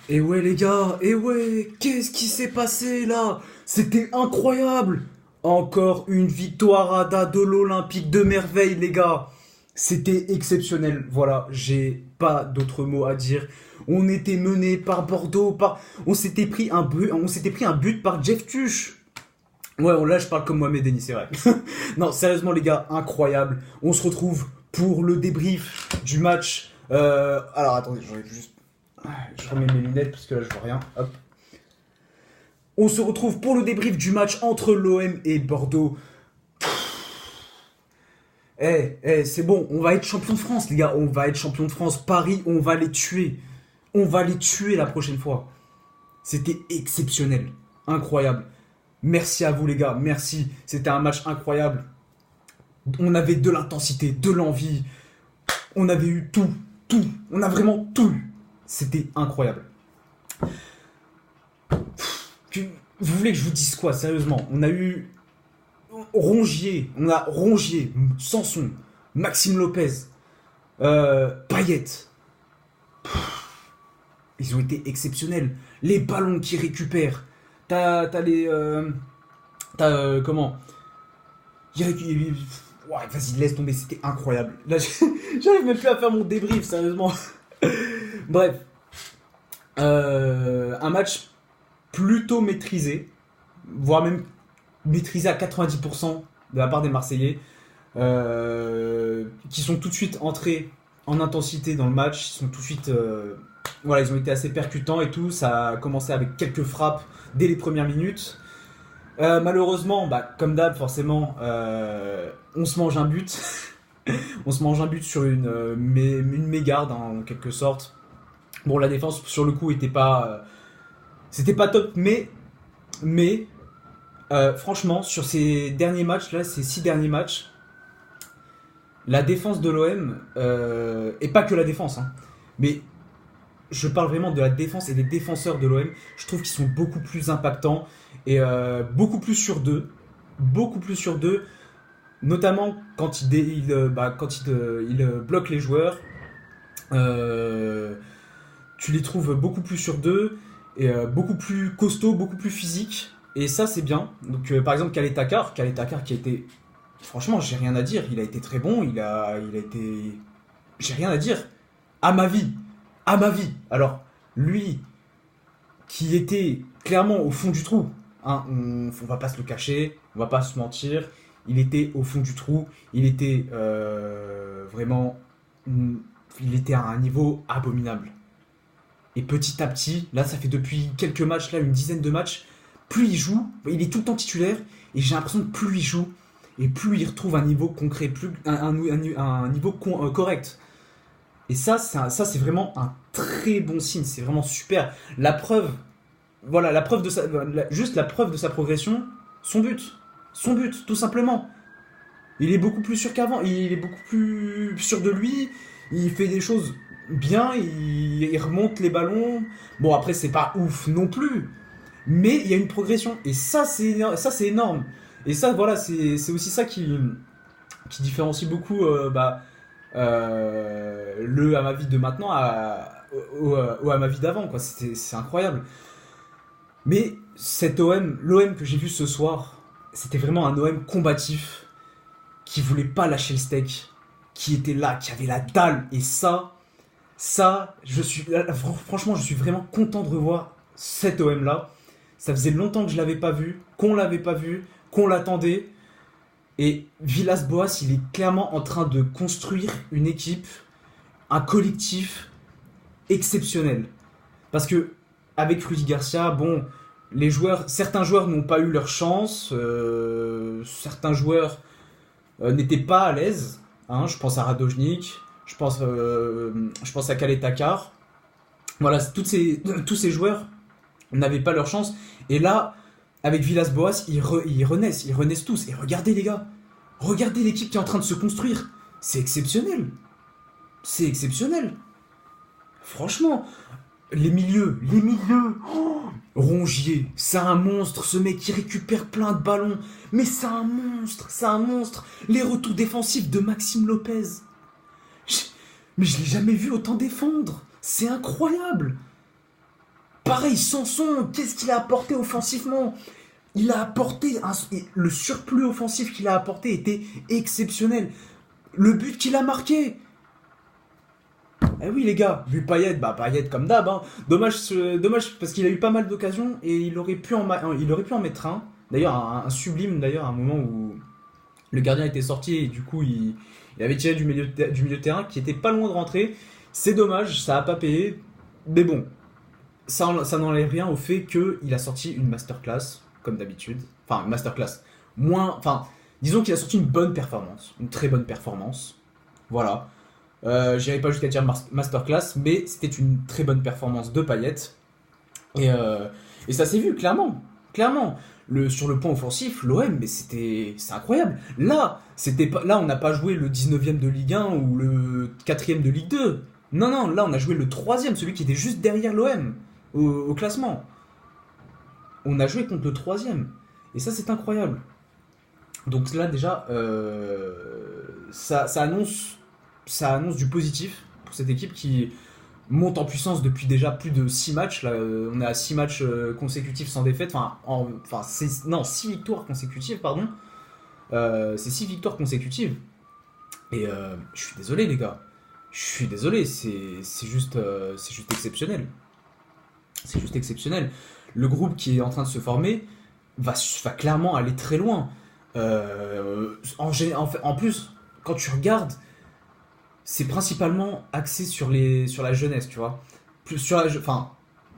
Et ouais les gars, et ouais, qu'est-ce qui s'est passé là? C'était incroyable! Encore une victoire à date de l'Olympique de merveille les gars. C'était exceptionnel, voilà, j'ai pas d'autres mots à dire. On était mené par Bordeaux, on s'était pris un but par Jeff Tuch. Ouais, là je parle comme Mohamed Denis, c'est vrai. Non, sérieusement les gars, incroyable. On se retrouve pour le débrief du match. Alors attendez, j'aurais juste je remets mes lunettes parce que là je vois rien. Hop. On se retrouve pour le débrief du match entre l'OM et Bordeaux. C'est bon, on va être champion de France, les gars. On va être champion de France. Paris, on va les tuer. On va les tuer la prochaine fois. C'était exceptionnel. Incroyable. Merci à vous, les gars. Merci. C'était un match incroyable. On avait de l'intensité, de l'envie. On avait eu tout. Tout. On a vraiment tout eu. C'était incroyable. Vous voulez que je vous dise quoi, sérieusement? On a Rongier, Sanson, Maxime Lopez, Payet. Ils ont été exceptionnels. Les ballons qu'ils récupèrent. T'as les. Comment Ouais, vas-y, laisse tomber, c'était incroyable. Là, j'arrive même plus à faire mon débrief, sérieusement. Bref. Un match plutôt maîtrisé, voire même maîtrisé à 90% de la part des Marseillais, qui sont tout de suite entrés en intensité dans le match. Ils sont tout de suite, voilà, ils ont été assez percutants et tout. Ça a commencé avec quelques frappes dès les premières minutes. Malheureusement, comme d'hab, forcément, on se mange un but. On se mange un but sur une mégarde, hein, en quelque sorte. Bon, la défense sur le coup c'était pas top, mais franchement, sur ces derniers matchs là, ces 6 derniers matchs, la défense de l'OM, et pas que la défense, hein, mais je parle vraiment de la défense et des défenseurs de l'OM. Je trouve qu'ils sont beaucoup plus impactants et beaucoup plus sur deux, notamment quand ils bloquent les joueurs. Tu les trouves beaucoup plus sur deux et beaucoup plus costauds, beaucoup plus physiques. Et ça, c'est bien. Donc, par exemple, Calais Takar qui a été. Franchement, j'ai rien à dire. Il a été très bon. Il a été. J'ai rien à dire. À ma vie. À ma vie. Alors, lui, qui était clairement au fond du trou, hein, on va pas se le cacher, on va pas se mentir. Il était au fond du trou. Il était vraiment. Il était à un niveau abominable. Et petit à petit, là, ça fait depuis quelques matchs, là, une dizaine de matchs, plus il joue, il est tout le temps titulaire, et j'ai l'impression que plus il joue, et plus il retrouve un niveau concret, un niveau correct. Et ça, c'est vraiment un très bon signe, c'est vraiment super. La preuve, voilà, juste la preuve de sa progression, son but. Son but, tout simplement. Il est beaucoup plus sûr qu'avant, il est beaucoup plus sûr de lui, il fait des choses bien, il remonte les ballons. Bon, après, c'est pas ouf non plus, mais il y a une progression, et ça c'est énorme. Et ça, voilà, c'est aussi ça qui différencie beaucoup le Amavi de maintenant au Amavi d'avant, quoi. C'est incroyable. Mais l'OM que j'ai vu ce soir, c'était vraiment un OM combatif qui voulait pas lâcher le steak, qui était là, qui avait la dalle. Et franchement, je suis vraiment content de revoir cet OM là. Ça faisait longtemps que je l'avais pas vu, qu'on l'avait pas vu, qu'on l'attendait. Et Villas-Boas, il est clairement en train de construire une équipe, un collectif exceptionnel. Parce que avec Rudy Garcia, bon, certains joueurs n'ont pas eu leur chance, certains joueurs n'étaient pas à l'aise. Hein, je pense à Radojnik, je pense à Khaled Takar. Voilà, tous ces joueurs n'avaient pas leur chance. Et là, avec Villas-Boas, ils renaissent tous. Et regardez les gars, regardez l'équipe qui est en train de se construire. C'est exceptionnel. C'est exceptionnel. Franchement, les milieux. Oh, Rongier, c'est un monstre, ce mec qui récupère plein de ballons. Mais c'est un monstre, c'est un monstre. Les retours défensifs de Maxime Lopez. Mais je l'ai jamais vu autant défendre. C'est incroyable. Pareil, Sanson, qu'est-ce qu'il a apporté offensivement? Il a apporté le surplus offensif qu'il a apporté était exceptionnel. Le but qu'il a marqué. Eh oui les gars, vu Payet, bah Payet comme d'hab. Hein. Dommage parce qu'il a eu pas mal d'occasions et il aurait pu en mettre un. D'ailleurs un sublime d'ailleurs à un moment où le gardien était sorti et du coup il avait tiré du milieu de terrain qui était pas loin de rentrer. C'est dommage, ça a pas payé. Mais bon, ça n'enlève rien au fait qu'il a sorti une masterclass, comme d'habitude. Enfin, une masterclass. Disons qu'il a sorti une bonne performance. Une très bonne performance. Voilà. J'irai pas jusqu'à dire masterclass, mais c'était une très bonne performance de Payet. Et ça s'est vu, clairement. Clairement. Sur le point offensif, l'OM, mais c'est incroyable. Là, on n'a pas joué le 19ème de Ligue 1 ou le 4ème de Ligue 2. Non, là on a joué le 3ème, celui qui était juste derrière l'OM au classement. On a joué contre le 3ème. Et ça, c'est incroyable. Donc là, déjà, ça annonce du positif pour cette équipe qui monte en puissance depuis déjà plus de 6 matchs. Là, on est à 6 matchs consécutifs sans défaite. 6 victoires consécutives, pardon. C'est 6 victoires consécutives. Et je suis désolé, les gars. Je suis désolé, c'est juste exceptionnel. C'est juste exceptionnel. Le groupe qui est en train de se former va clairement aller très loin. En plus, quand tu regardes, c'est principalement axé sur la jeunesse, tu vois. Plus sur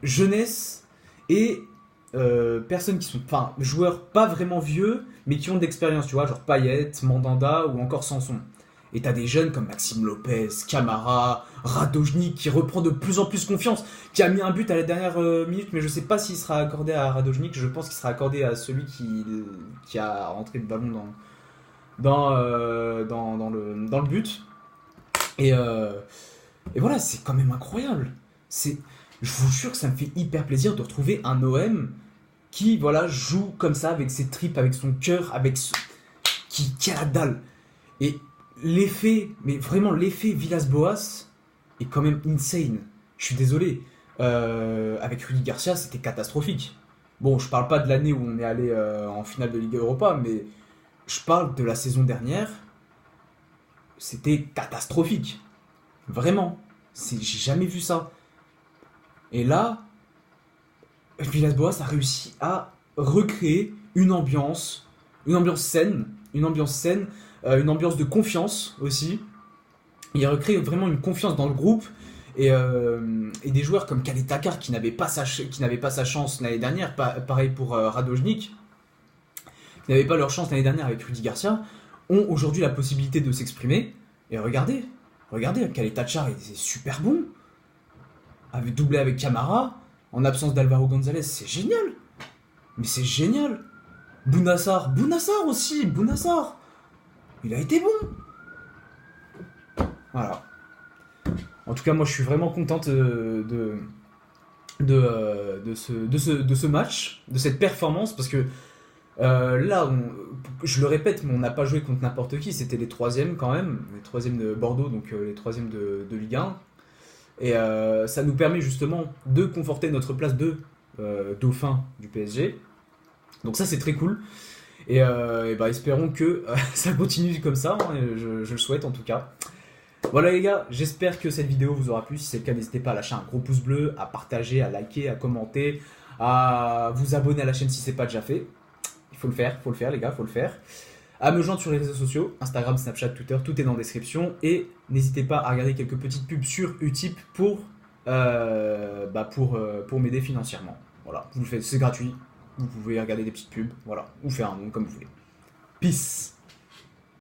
jeunesse et personnes qui sont, joueurs pas vraiment vieux, mais qui ont de l'expérience, tu vois, genre Payet, Mandanda ou encore Sanson. Et t'as des jeunes comme Maxime Lopez, Camara, Radojnik qui reprend de plus en plus confiance, qui a mis un but à la dernière minute, mais je sais pas s'il sera accordé à Radojnik, je pense qu'il sera accordé à celui qui a rentré le ballon dans le but. Et voilà, c'est quand même incroyable. Je vous jure que ça me fait hyper plaisir de retrouver un OM qui joue comme ça, avec ses tripes, avec son cœur, qui a la dalle. Et mais vraiment l'effet Villas-Boas est quand même insane. Je suis désolé. Avec Rudy Garcia, c'était catastrophique. Bon, je parle pas de l'année où on est allé en finale de Ligue Europa, mais je parle de la saison dernière. C'était catastrophique. Vraiment. J'ai jamais vu ça. Et là, Villas-Boas a réussi à recréer une ambiance saine, une ambiance de confiance aussi. Il a recréé vraiment une confiance dans le groupe et des joueurs comme Khaled Takar qui n'avaient pas sa chance l'année dernière, pareil pour Radojnik, qui n'avaient pas leur chance l'année dernière avec Rudy Garcia, ont aujourd'hui la possibilité de s'exprimer. Et regardez, Khaled Takar était super bon, avait doublé avec Camara, en absence d'Alvaro González, c'est génial. Mais c'est génial. Bounassar aussi, il a été bon. Voilà. En tout cas, moi, je suis vraiment contente de ce match, de cette performance, parce que là, je le répète, mais on n'a pas joué contre n'importe qui. C'était les 3e quand même, les 3e de Bordeaux, donc les 3e de Ligue 1. Et ça nous permet justement de conforter notre place de dauphin du PSG. Donc ça, c'est très cool. Et espérons que ça continue comme ça, hein, je le souhaite en tout cas. Voilà les gars, j'espère que cette vidéo vous aura plu. Si c'est le cas, n'hésitez pas à lâcher un gros pouce bleu, à partager, à liker, à commenter, à vous abonner à la chaîne si c'est pas déjà fait. Il faut le faire les gars, faut le faire. À me joindre sur les réseaux sociaux, Instagram, Snapchat, Twitter, tout est dans la description. Et n'hésitez pas à regarder quelques petites pubs sur Utip pour m'aider financièrement. Voilà, vous le faites, c'est gratuit. Vous pouvez regarder des petites pubs, voilà, ou faire un nom comme vous voulez. Peace.